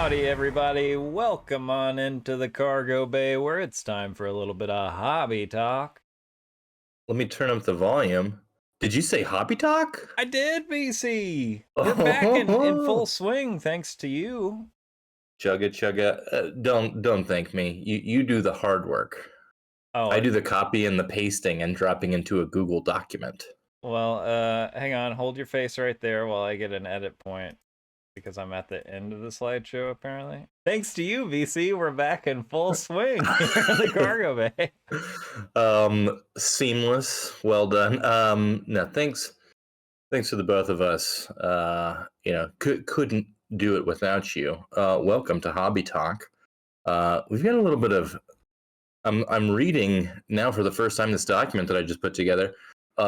Howdy, everybody. Welcome on into the cargo bay where it's time for a little bit of hobby talk. Let me turn up the volume. Did you say hobby talk? I did, BC. We're back in full swing thanks to you. Chugga chugga. Don't thank me. You do the hard work. Oh, I do the copy and the pasting and dropping into a Google document. well, hang on. Hold your face right there while I get an edit point because I'm at the end of the slideshow, apparently. Thanks to you, VC, we're back in full swing here in the cargo bay. Seamless. Well done. No, thanks to the both of us. Couldn't do it without you. Welcome to Hobby Talk. We've got a little bit of. I'm reading now for the first time this document that I just put together.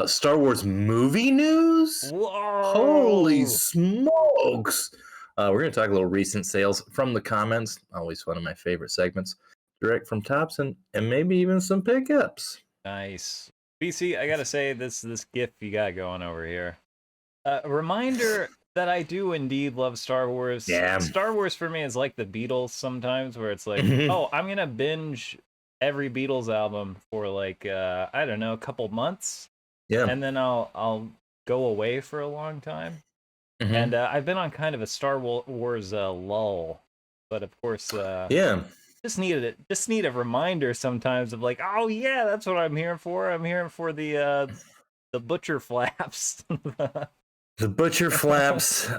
Star Wars movie news. Whoa! Holy smokes! We're going to talk a little recent sales from the comments. Always one of my favorite segments. Direct from Topps and maybe even some pickups. Nice. BC, I gotta say, this GIF you got going over here. A reminder that I do indeed love Star Wars. Yeah. Star Wars for me is like the Beatles sometimes, where it's like, oh, I'm gonna binge every Beatles album for like I don't know, a couple months. Yeah. And then I'll go away for a long time. And I've been on kind of a Star Wars lull, but of course, yeah. Just need a reminder sometimes of like, oh yeah, that's what I'm here for. I'm here for the butcher flaps. The butcher flaps.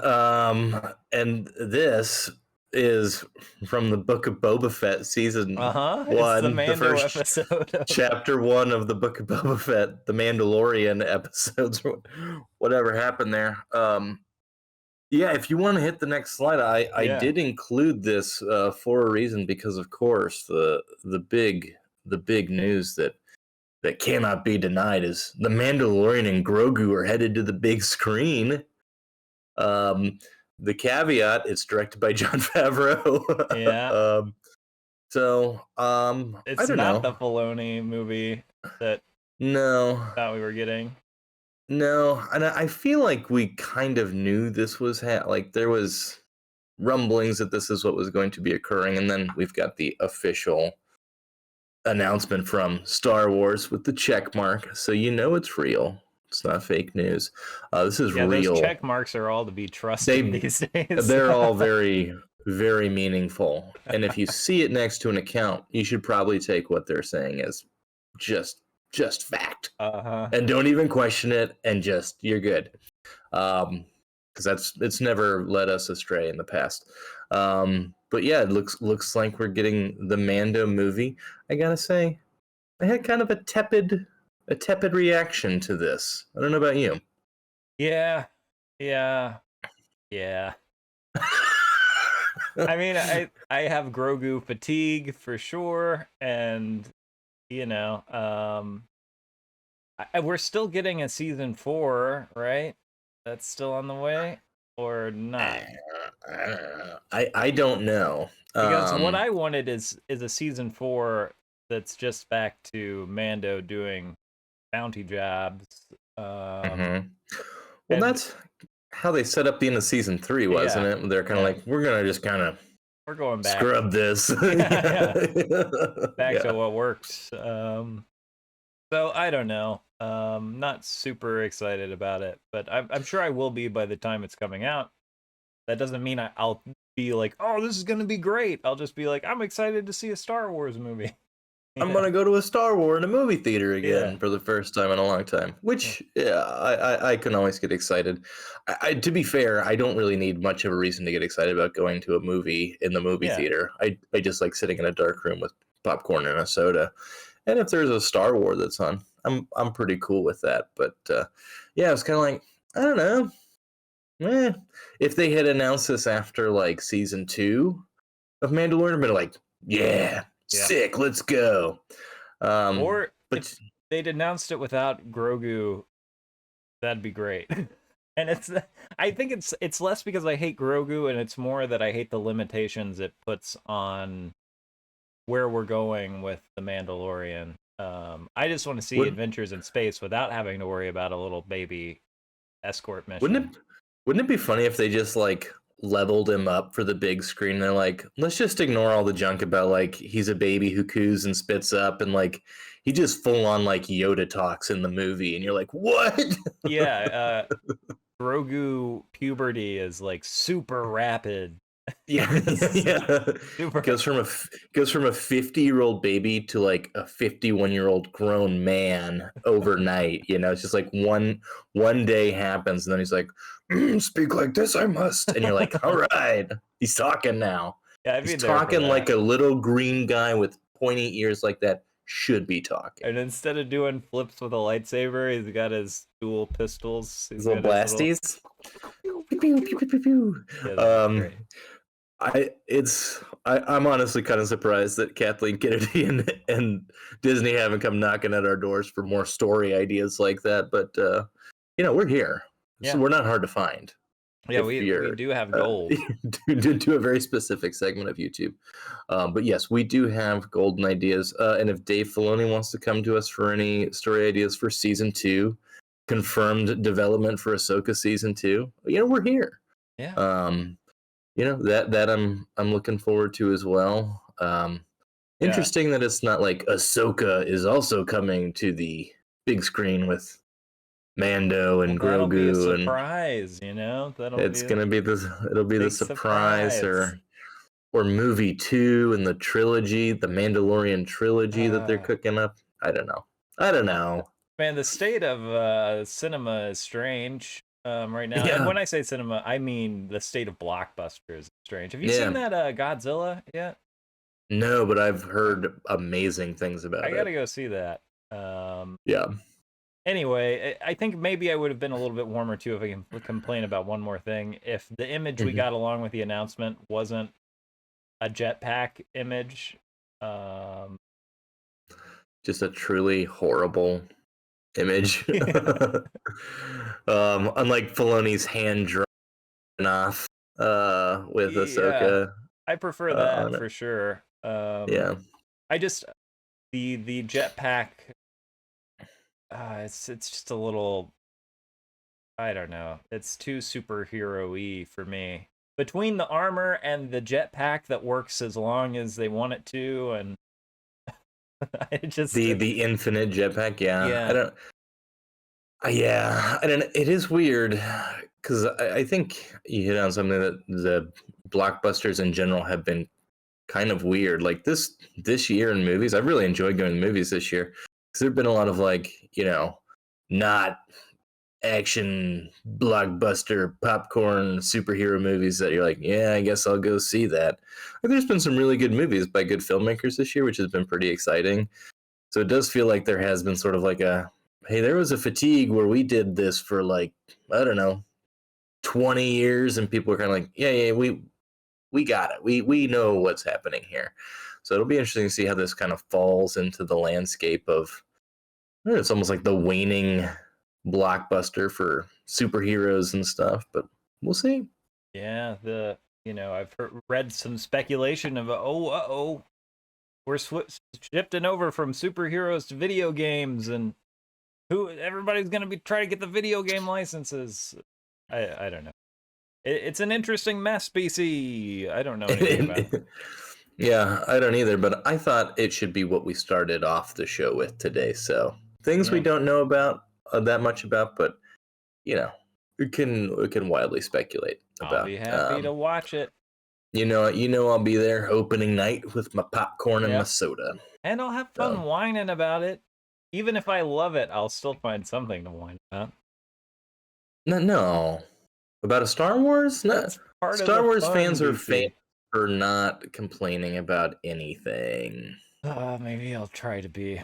And this is from the Book of Boba Fett season 1. It's the Mando first episode. Chapter 1 of the Book of Boba Fett, the Mandalorian episodes. Whatever happened there. Yeah, if you want to hit the next slide, I did include this for a reason because, of course, the big news that cannot be denied is the Mandalorian and Grogu are headed to the big screen. The caveat: it's directed by Jon Favreau. Yeah. It's I don't know. The Filoni movie that thought we were getting. No, and I feel like we kind of knew this was like there was rumblings that this is what was going to be occurring, and then we've got the official announcement from Star Wars with the check mark, so you know it's real. It's not fake news. This is real. Those check marks are all to be trusted these days. They're all very, very meaningful, and if you see it next to an account, you should probably take what they're saying as just fact, and don't even question it, and just you're good, because it's never led us astray in the past. But yeah, it looks like we're getting the Mando movie. I gotta say, I had kind of a tepid reaction to this. I don't know about you. Yeah. I mean, I have Grogu fatigue for sure, and we're still getting a season 4, right? That's still on the way, or not? I don't know. Because what I wanted is a season 4 that's just back to Mando doing bounty jobs. Well, that's how they set up the end of season 3, wasn't it? They're kind of like, we're gonna just kind of going back, scrub this back to what works. So I don't know. Not super excited about it, but I'm sure I will be by the time it's coming out. That doesn't mean I'll be like, oh, this is gonna be great. I'll just be like, I'm excited to see a Star Wars movie. I'm gonna go to a Star Wars in a movie theater again for the first time in a long time. Which, I can always get excited. To be fair, I don't really need much of a reason to get excited about going to a movie in the movie theater. I just like sitting in a dark room with popcorn and a soda. And if there's a Star Wars that's on, I'm pretty cool with that. But it's kind of like, I don't know. If they had announced this after like season 2 of Mandalorian, I'd be like, sick, let's go. Or if they'd announced it without Grogu, that'd be great. And I think it's less because I hate Grogu, and it's more that I hate the limitations it puts on where we're going with the Mandalorian. I just want to see adventures in space without having to worry about a little baby escort mission. Wouldn't it be funny if they just like leveled him up for the big screen. They're like, let's just ignore all the junk about like he's a baby who coos and spits up, and like he just full on like Yoda talks in the movie, and you're like, what? Yeah, Grogu puberty is like super rapid. Yeah, yeah. Super. Goes from a 50-year-old baby to like a 51-year-old grown man overnight. You know, it's just like one day happens, and then he's like, "Speak like this, I must." And you're like, "All right, he's talking now." Yeah, I'd be he's there for talking that. like a little green guy with pointy ears like that should be talking. And instead of doing flips with a lightsaber, he's got his dual pistols. His little blasties. Yeah, great. I'm honestly kind of surprised that Kathleen Kennedy and Disney haven't come knocking at our doors for more story ideas like that. But we're here, so we're not hard to find. Yeah, we do have gold. Do a very specific segment of YouTube, but yes, we do have golden ideas. And if Dave Filoni wants to come to us for any story ideas for season 2, confirmed development for Ahsoka season 2, we're here. Yeah. That I'm looking forward to as well. Interesting that it's not like Ahsoka is also coming to the big screen with Mando and Grogu. That'll be a surprise, it'll be the surprise or movie 2 in the trilogy, the Mandalorian trilogy that they're cooking up. I don't know. Man, the state of cinema is strange. Right now, and when I say cinema, I mean the state of blockbusters is strange. Have you seen that Godzilla yet? No, but I've heard amazing things about it. I gotta go see that. Yeah. Anyway, I think maybe I would have been a little bit warmer too if I can complain about one more thing. If the image we got along with the announcement wasn't a jetpack image, just a truly horrible image. Unlike Filoni's hand drawn off with Ahsoka. I prefer that for sure. I just the jetpack it's just a little, I don't know, it's too superhero-y for me. Between the armor and the jetpack that works as long as they want it to, and the infinite jetpack, I don't. It is weird because I think you hit on something that the blockbusters in general have been kind of weird. Like this year in movies, I've really enjoyed going to movies this year because there've been a lot of not action blockbuster popcorn superhero movies that you're like, yeah, I guess I'll go see that. Like, there's been some really good movies by good filmmakers this year, which has been pretty exciting. So it does feel like there has been sort of like a, hey, there was a fatigue where we did this for 20 years, and people were kind of like, yeah, we got it. We know what's happening here. So it'll be interesting to see how this kind of falls into the landscape of, it's almost like the waning blockbuster for superheroes and stuff, but we'll see. Yeah, I've read some speculation of we're shifting over from superheroes to video games, and everybody's gonna be trying to get the video game licenses. I don't know. It's an interesting mess, BC. I don't know anything about it. Yeah, I don't either, but I thought it should be what we started off the show with today. So things we don't know about that much about, but we can wildly speculate about. I'll be happy to watch it. I'll be there opening night with my popcorn and my soda, and I'll have fun whining about it. Even if I love it, I'll still find something to whine about. No, about a Star Wars. No, Star Wars fans are famous for not complaining about anything. Maybe I'll try to be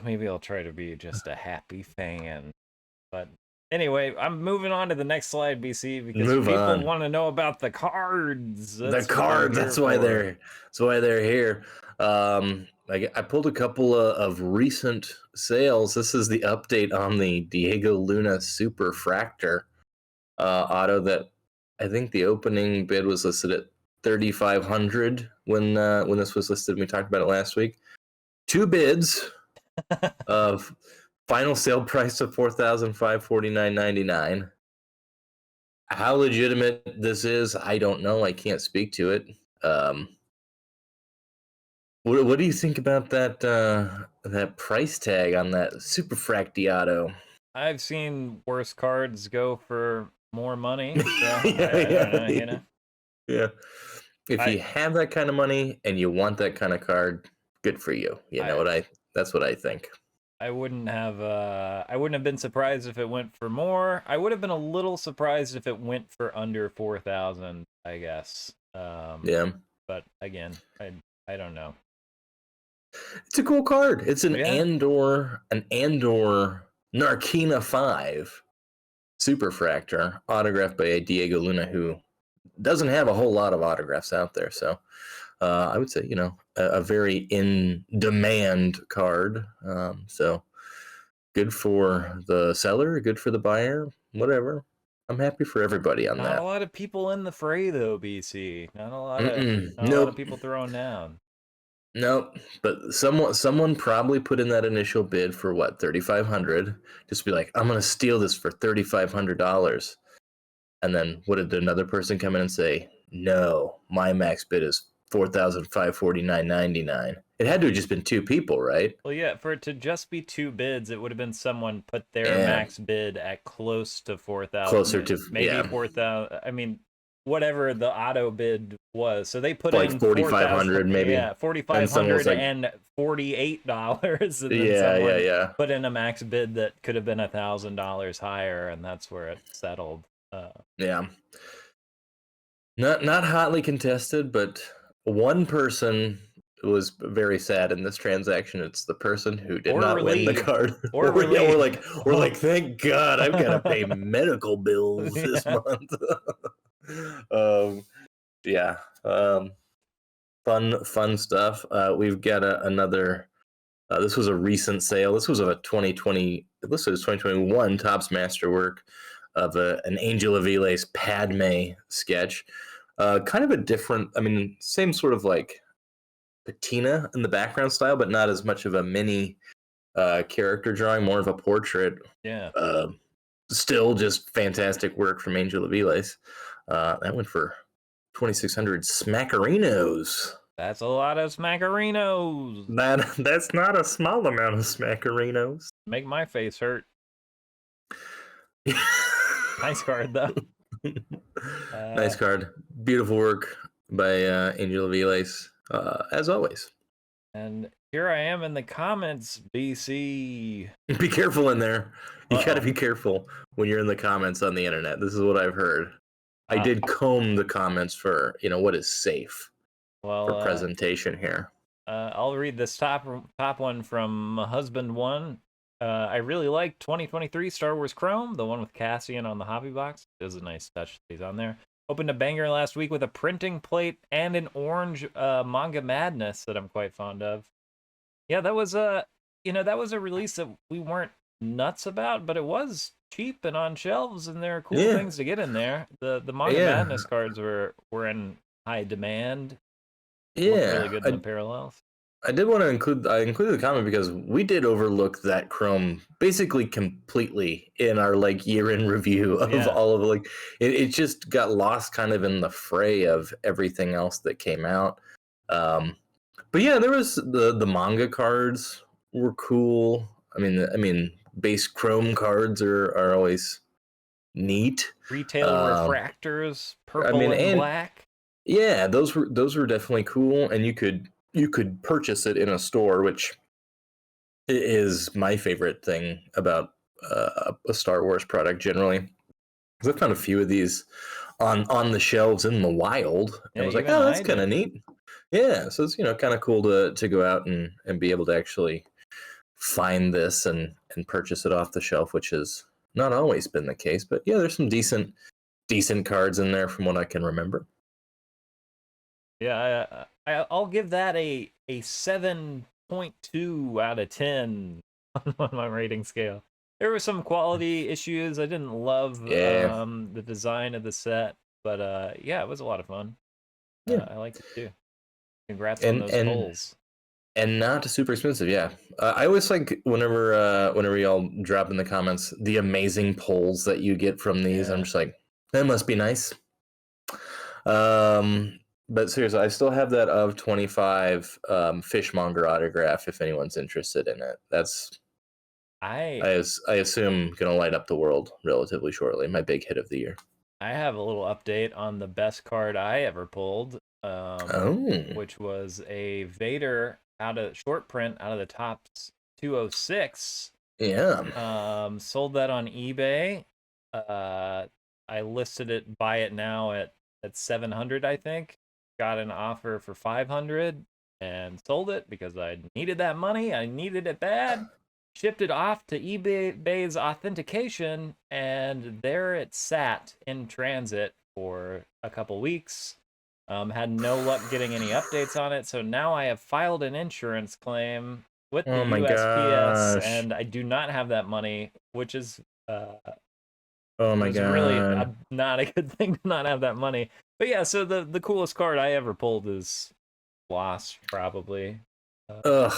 just a happy fan. But anyway, I'm moving on to the next slide, BC, because people want to know about the cards. That's why they're here. I pulled a couple of recent sales. This is the update on the Diego Luna Super Fractor auto that I think the opening bid was listed at $3,500 when this was listed. We talked about it last week. 2 bids of final sale price of $4,549.99. How legitimate this is, I don't know. I can't speak to it. Um, what do you think about that price tag on that Super Fractiato? I've seen worse cards go for more money, so Yeah, I don't know, yeah, yeah. If I you have that kind of money and you want that kind of card, good for you. You know I what I? That's what I think. I wouldn't have been surprised if it went for more. I would have been a little surprised if it went for under 4,000, I guess. Yeah, But again, I don't know. it's a cool card. It's Yeah. An Andor Narkina 5 Superfractor, autographed by Diego Luna, who doesn't have a whole lot of autographs out there. So I would say, a very in demand card. So good for the seller, good for the buyer, whatever. I'm happy for everybody on Not a that. lot of people in the fray though, BC. Not a lot of Nope. people throwing down. Nope. But someone probably put in that initial bid for what, 3,500? Just be like, I'm gonna steal this for $3,500. And then what did another person come in and say? No, my max bid is 4,549.99. It had to have just been two people, right? Well, yeah, for it to just be two bids, it would have been someone put their Yeah, max bid at close to 4,000, closer to, maybe yeah, 4,000. I mean, whatever the auto bid was. So they put like in 4,500 4,000, maybe. yeah, And someone was 4,500 like, and $48, and then yeah, yeah, someone yeah, put in a max bid that could have been $1,000 higher, and that's where it settled. yeah. Not hotly contested, but one person was very sad in this transaction. It's the person who did Or not win the relieved. card. Or Yeah, we're relieved. like, thank God, I've got to pay medical bills this Yeah. month. um, yeah, fun stuff. We've got another. This was a recent sale. This was of a 2020. It listed as 2021 Topps Masterwork of an Angel of Eli's Padme sketch. Kind of a different. I mean, same sort of like patina in the background style, but not as much of a mini character drawing. More of a portrait. Yeah. Still, just fantastic work from Angel of Eli's. That went for 2,600 smackerinos. That's a lot of smackerinos. That's not a small amount of smackerinos. Make my face hurt. Nice card though. Nice card. Beautiful work by Angel of Eli's, as always. And here I am in the comments, BC. Be careful in there. You Uh-oh. got to be careful when you're in the comments on the internet. This is what I've heard. I did comb the comments for what is safe for presentation here. I'll read this top one from Husband One. I really like 2023 Star Wars Chrome, the one with Cassian on the hobby box. It was a nice touch that he's on there. Opened a banger last week with a printing plate and an orange Manga Madness that I'm quite fond of. Yeah, that was a release that we weren't nuts about, but it was cheap and on shelves, and there are cool things to get in there. The Manga Madness cards were in high demand. Looked really good in the parallels. I did want to include the comment because we did overlook that Chrome basically completely in our year-end review of all of it just got lost kind of in the fray of everything else that came out. But yeah, there was the manga cards were cool. I mean base Chrome cards are always neat. Retail refractors, purple and black. Yeah, those were definitely cool, and you could purchase it in a store, which is my favorite thing about a Star Wars product generally. Because I found a few of these on the shelves in the wild, and I was like, oh, that's kind of neat. Yeah, so it's kind of cool to go out and be able to actually find this and purchase it off the shelf, which has not always been the case. But yeah, there's some decent cards in there from what I can remember. Yeah, I'll give that a 7.2 out of 10 on my rating scale. There were some quality issues. I didn't love the design of the set, but yeah, it was a lot of fun. Yeah, I liked it too. Congrats on those polls. And not super expensive, yeah. I always like whenever y'all drop in the comments the amazing polls that you get from these. I'm just like, That must be nice. But seriously, I still have that of 25 Fishmonger autograph if anyone's interested in it. That's I I assume gonna light up the world relatively shortly. My big hit of the year. I have a little update on the best card I ever pulled, Oh, which was a Vader out of short print out of the Topps 206. yeah. Sold that on eBay. I listed it, buy it now at 700, I think. Got an offer for 500 and sold it because I needed that money. I needed it bad. Shipped it off to eBay's authentication, and there it sat in transit for a couple weeks. Had no luck getting any updates on it, so now I have filed an insurance claim with the Oh my USPS, gosh. and I do not have that money, which is Oh my really god. not a good thing to not have that money. But yeah, so the coolest card I ever pulled is lost, probably. Ugh.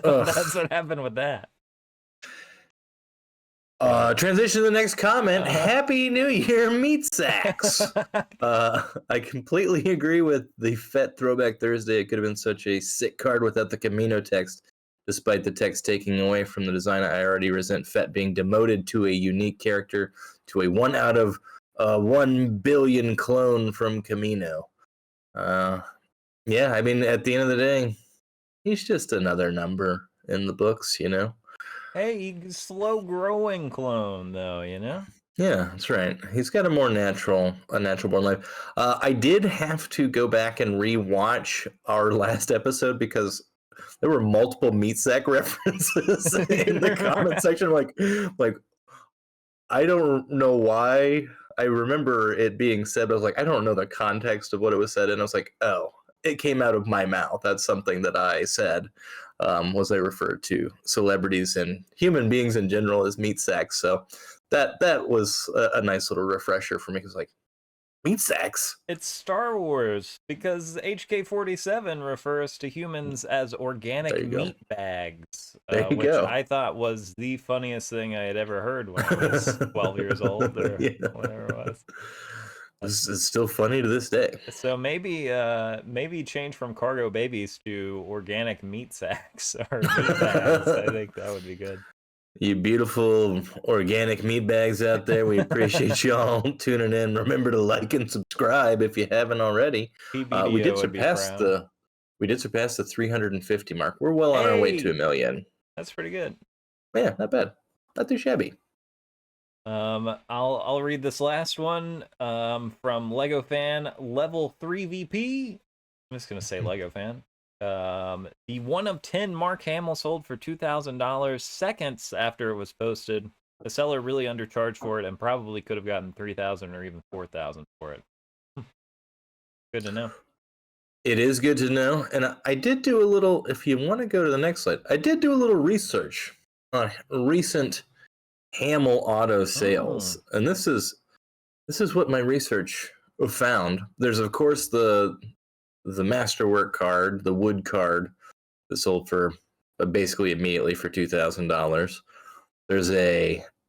So Ugh. that's what happened with that. Transition to the next comment. Happy New Year, meat sacks. I completely agree with the Fett Throwback Thursday. It could have been such a sick card without the Camino text, despite the text taking away from the design. I already resent Fett being demoted to a unique character, to a 1 out of 1 billion clone from Camino. Yeah, I mean, at the end of the day, he's just another number in the books, you know? Hey, slow growing clone though, you know? Yeah, that's right. He's got a natural born life. I did have to go back and rewatch our last episode because there were multiple meat sack references in the comment section. Like I don't know why. I remember it being said, but I was like, I don't know the context of what it was said, and I was like, oh, it came out of my mouth. That's something that I said. Was I referred to celebrities and human beings in general as meat sacks? So that was a nice little refresher for me. Because like meat sacks. It's Star Wars because HK-47 refers to humans as There organic you go. meat bags, There you which go. I thought was the funniest thing I had ever heard when I was 12 years old or Yeah. whatever it was. This is still funny to this day. So maybe change from cargo babies to organic meat sacks or meat bags. I think that would be good. You beautiful organic meat bags out there, we appreciate y'all tuning in. Remember to like and subscribe if you haven't already. We PBDO did would be surpass proud. the 350 mark. We're well on our way to 1 million. That's pretty good. Yeah, not bad. Not too shabby. I'll read this last one from Lego Fan Level 3 VP. I'm just gonna say Lego Fan. The 1 of 10 Mark Hamill sold for $2,000 seconds after it was posted. The seller really undercharged for it and probably could have gotten $3,000 or even $4,000 for it. Good to know. It is good to know. And I did do a little, if you want to go to the next slide, I did do a little research on recent Hamill auto sales. And this is what my research found. There's of course the Masterwork card, the wood card that sold for basically immediately for $2,000.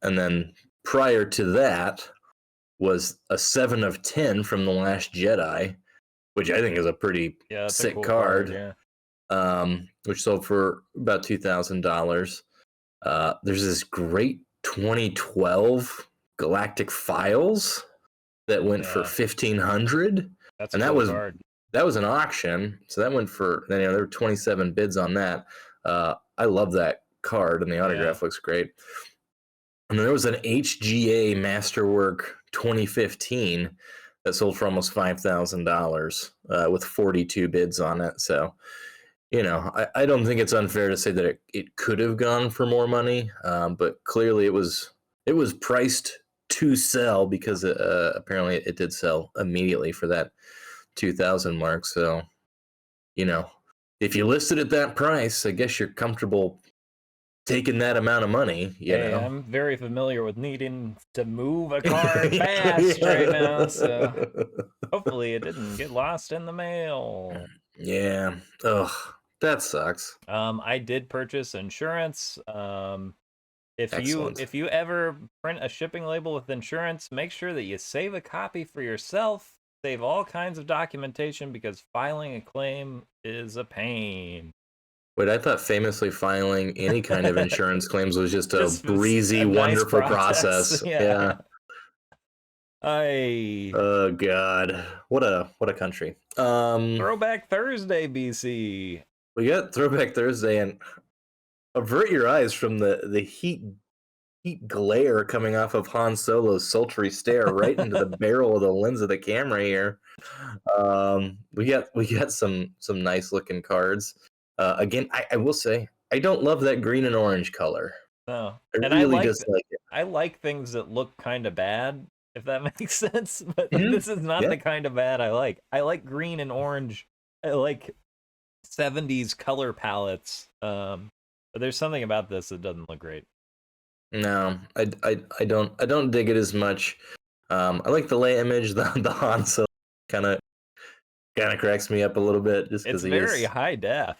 And then prior to that was a 7 of 10 from The Last Jedi, which I think is a pretty sick cool card. Yeah. Which sold for about $2,000. There's this great 2012 Galactic Files that went for $1,500. That's and a cool card. That was an auction, so that went for there were 27 bids on that. I love that card, and the autograph looks great. And then there was an HGA Masterwork 2015 that sold for almost $5,000 with 42 bids on it. So, you know, I don't think it's unfair to say that it could have gone for more money, but clearly it was priced to sell because apparently it did sell immediately for that 2,000 mark. So, you know, if you listed at that price, I guess you're comfortable taking that amount of money. You know? I'm very familiar with needing to move a card fast right now, so hopefully it didn't get lost in the mail. Yeah. Ugh, that sucks. I did purchase insurance. Excellent. if you ever print a shipping label with insurance, make sure that you save a copy for yourself. Save all kinds of documentation because filing a claim is a pain. Wait, I thought famously filing any kind of insurance claims was just a Just breezy, a nice wonderful process. process. Yeah. I Oh God, what a country. Throwback Thursday, BC. We got Throwback Thursday, and avert your eyes from the heat glare coming off of Han Solo's sultry stare right into the barrel of the lens of the camera here. We got some nice looking cards. Again, I will say I don't love that green and orange color. No, I and really dislike it. I like things that look kind of bad, if that makes sense. But Mhm. this is not Yeah. the kind of bad I like. I like green and orange. I like 70s color palettes. But there's something about this that doesn't look great. No, I don't dig it as much. I like the lay image. The Han Solo kind of cracks me up a little bit just because It's he very is. high def,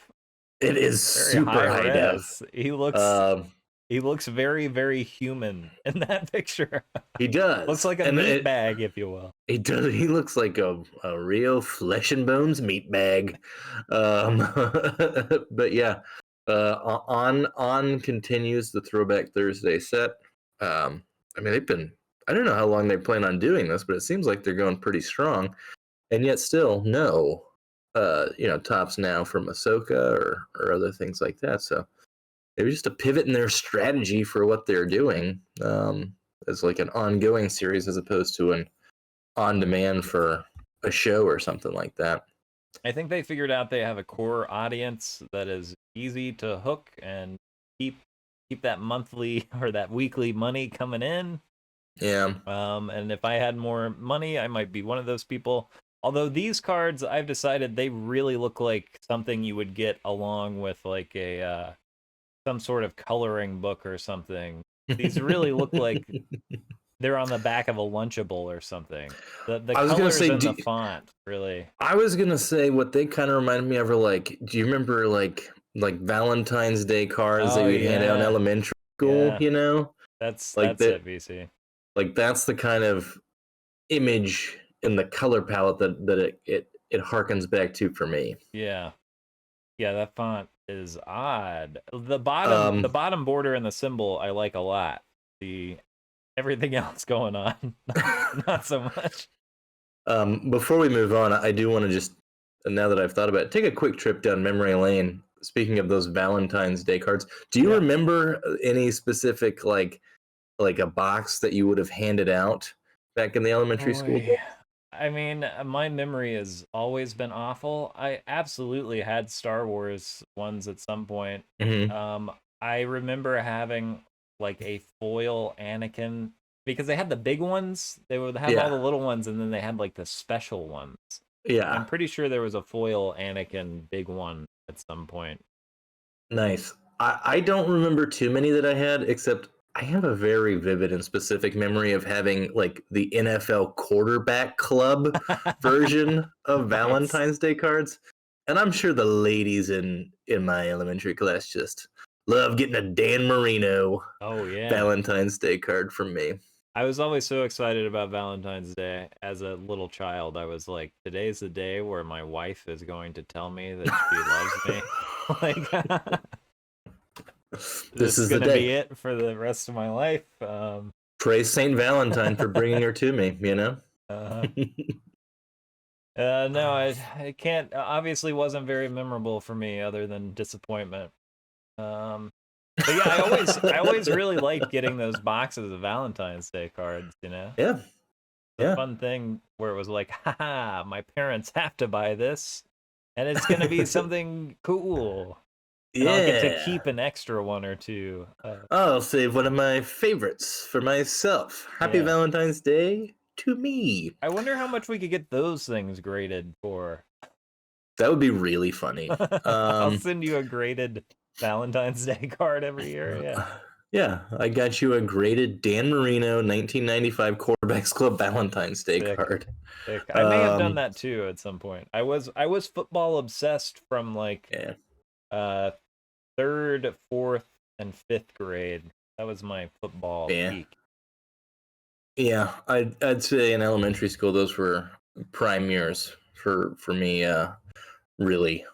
It is very high super high def. res. Um, He looks very, very human in that picture. he Looks does, like a and meat bag, if you will. he does. He looks like a real flesh and bones meat bag. But yeah, on continues the Throwback Thursday set. I mean, they've been. I don't know how long they plan on doing this, but it seems like they're going pretty strong. And yet, still, no, tops now from Ahsoka or other things like that. So maybe just a pivot in their strategy for what they're doing as like an ongoing series as opposed to an on demand for a show or something like that. I think they figured out they have a core audience that is easy to hook and keep that monthly or that weekly money coming in. Yeah. And if I had more money, I might be one of those people. Although these cards, I've decided they really look like something you would get along with like a some sort of coloring book or something. These really look like they're on the back of a Lunchable or something. The I was gonna colors say, and the font really. I was gonna say what they kind of remind me of are like, do you remember like Valentine's Day cards that Oh you'd hand out in yeah, elementary school? yeah. You know, like That's that, it, VC. like that's the kind of image in the color palette that it harkens back to for me. Yeah, yeah. That font is odd. The Um, bottom border and the symbol I like a lot. The everything else going on, not so much. Before we move on, I do want to just, now that I've thought about it, take a quick trip down memory lane. Speaking of those Valentine's Day cards, do you Yeah. remember any specific like a box that you would have handed out back in the elementary school days? Boy. I mean, my memory has always been awful. I absolutely had Star Wars ones at some point. Mm-hmm. I remember having like a foil Anakin because they had the big ones. They would have all the Yeah, little ones, and then they had like the special ones. yeah, I'm pretty sure there was a foil Anakin big one at some point. nice. I don't remember too many that I had, except I have a very vivid and specific memory of having like the NFL quarterback club version of Nice. Valentine's Day cards. And I'm sure the ladies in my elementary class just love getting a Dan Marino Oh yeah. Valentine's Day card from me. I was always so excited about Valentine's Day as a little child. I was like, today's the day where my wife is going to tell me that she loves me. Like, This this is is the gonna be day. it for the rest of my life. Praise Saint Valentine for bringing her to me, you know? Uh, no, I can't. Obviously, wasn't very memorable for me, other than disappointment. But yeah, I always really liked getting those boxes of Valentine's Day cards. You know, Yeah, the yeah. fun thing where it was like, haha, my parents have to buy this, and it's gonna be something cool, and I'll get to Yeah. keep an extra one or two. I'll save one of my favorites for myself. Happy Yeah. Valentine's Day to me. I wonder how much we could get those things graded for. That would be really funny. I'll send you a graded Valentine's Day card every year. Yeah. Yeah, I got you a graded Dan Marino 1995 Quarterbacks Club Valentine's Day Sick. card. Sick. I may have done that too at some point. I was football obsessed from like Yeah. third, fourth, and fifth grade. That was my football Yeah. peak. Yeah, I'd say in elementary school those were prime years for me. Really,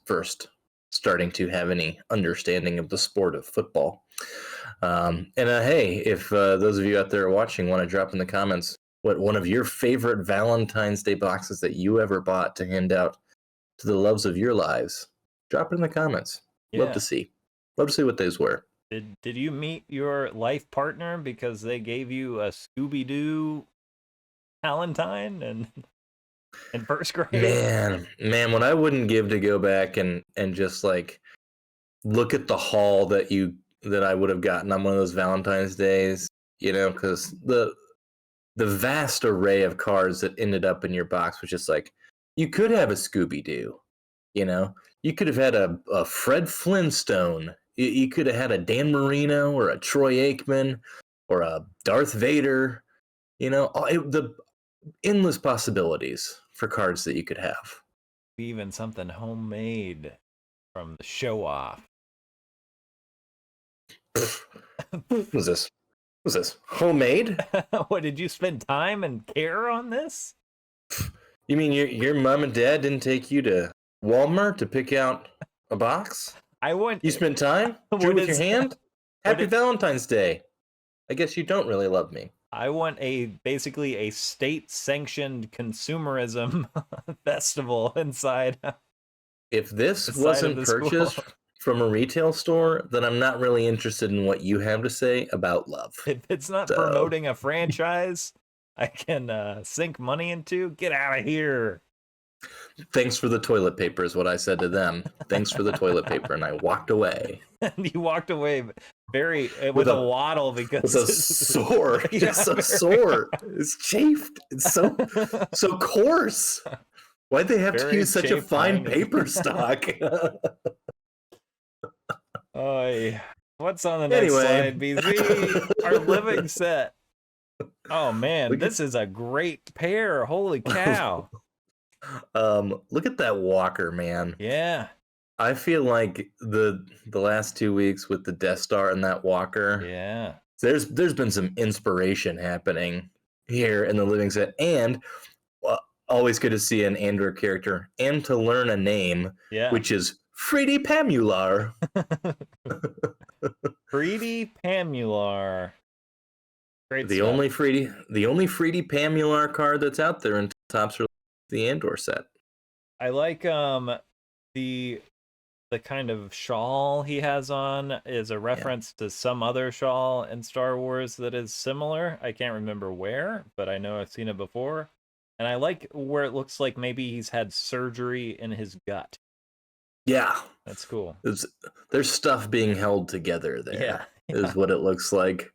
first starting to have any understanding of the sport of football. And hey, if those of you out there watching want to drop in the comments what one of your favorite Valentine's Day boxes that you ever bought to hand out to the loves of your lives, drop it in the comments. Love to see. Love to see what those were. Did you meet your life partner because they gave you a Scooby-Doo Valentine and in first grade? Man, what I wouldn't give to go back and just like look at the haul that I would have gotten on one of those Valentine's days, you know, because the vast array of cards that ended up in your box was just like, you could have a Scooby-Doo, you know, you could have had a Fred Flintstone, you could have had a Dan Marino or a Troy Aikman or a Darth Vader, you know, the endless possibilities for cards that you could have. Even something homemade from the show off. What was this? What was this? Homemade? What, did you spend time and care on this? You mean your mom and dad didn't take you to Walmart to pick out a box? You spent time? Drew with your hand? Happy Valentine's Day. I guess you don't really love me. I want basically a state-sanctioned consumerism festival inside. If this wasn't purchased from a retail store, then I'm not really interested in what you have to say about love. If it's not promoting a franchise I can sink money into, get out of here. Thanks for the toilet paper is what I said to them. Thanks for the toilet paper, and I walked away. And you walked away with a waddle because with a sore, just a sore. It's chafed. It's so coarse. Why'd they have to use such a fine paper stock? What's on the next slide, BZ? Our living set. Oh man, this is a great pair. Holy cow. Look at that walker, man. Yeah. I feel like the last 2 weeks with the Death Star and that walker. Yeah. There's been some inspiration happening here in the living set, and always good to see an Andor character and to learn a name, which is Freedy Pamular. Freedy Pamular. Great the only Freedy Pamular card that's out there in Topps, the Andor set. I like the kind of shawl he has on is a reference to some other shawl in Star Wars that is similar. I can't remember where, but I know I've seen it before. And I like where it looks like maybe he's had surgery in his gut. Yeah. That's cool. There's stuff being held together there, is what it looks like.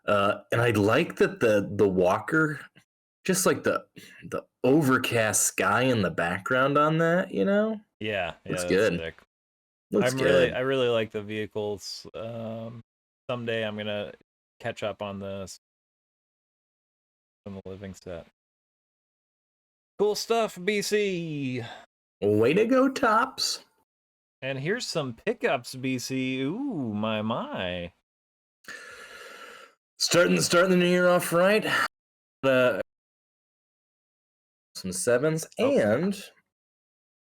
And I like that the walker, just like the overcast sky in the background on that, you know? Yeah. Looks good. Sick. Looks good. I really like the vehicles. Someday I'm gonna catch up on this from the living set. Cool stuff, BC. Way to go, Topps. And here's some pickups, BC. Ooh, my. Starting the new year off right. Some sevens, and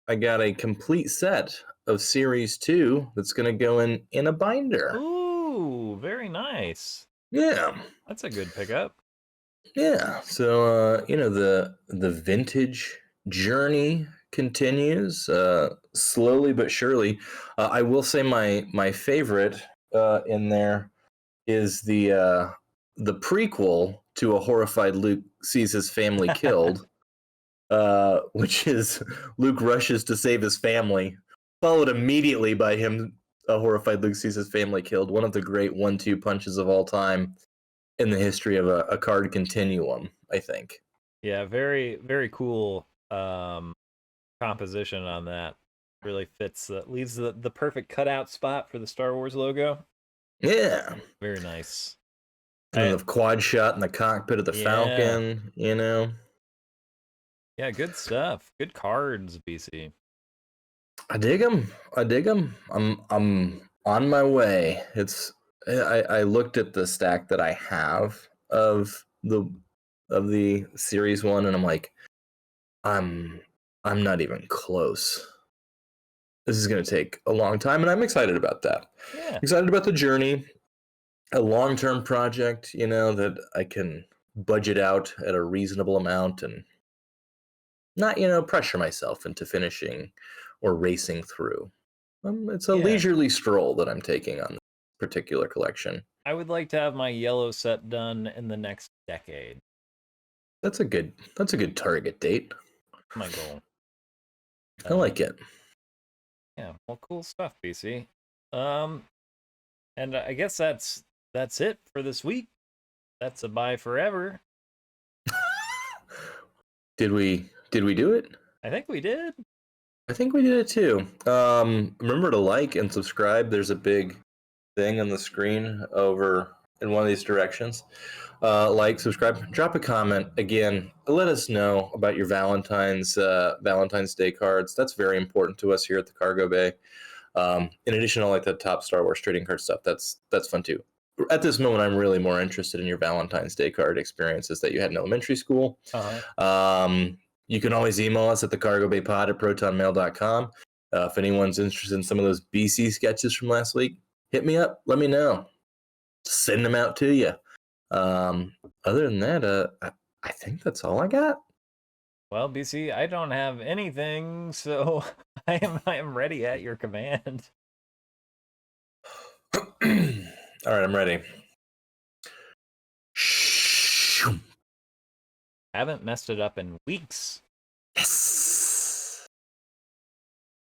I got a complete set of Series 2 that's going to go in a binder. Ooh, very nice. Yeah. That's a good pickup. Yeah. So, the vintage journey continues slowly but surely. I will say my favorite in there is the prequel to A Horrified Luke Sees His Family Killed, which is Luke rushes to save his family, followed immediately by him. A Horrified Luke Sees His Family Killed, one of the great 1-2 punches of all time in the history of a card continuum, I think. Yeah, very, very cool composition on that. Really fits, leaves the perfect cutout spot for the Star Wars logo. Yeah. Very nice. And the quad shot in the cockpit of the Falcon, you know? Yeah, good stuff. Good cards, BC. I dig them. I'm on my way. It's I looked at the stack that I have of the series one, and I'm like, I'm not even close. This is going to take a long time, and I'm excited about that. Yeah. Excited about the journey, a long-term project, that I can budget out at a reasonable amount and not, pressure myself into finishing or racing through. It's a leisurely stroll that I'm taking on this particular collection. I would like to have my yellow set done in the next decade. That's a good target date. My goal. I like it. Yeah, well, cool stuff, BC. And I guess that's it for this week. That's a bye forever. Did we do it? I think we did. I think we did it too. Remember to like and subscribe. There's a big thing on the screen over in one of these directions. Like, subscribe, drop a comment. Again, let us know about your Valentine's Day cards. That's very important to us here at the Cargo Bay. In addition to like the top Star Wars trading card stuff, that's fun too. At this moment, I'm really more interested in your Valentine's Day card experiences that you had in elementary school. You can always email us at thecargobaypod@protonmail.com. If anyone's interested in some of those BC sketches from last week, hit me up. Let me know. Send them out to you. Other than that, I think that's all I got. Well, BC, I don't have anything, so I am ready at your command. All right, I'm ready. Haven't messed it up in weeks. Yes.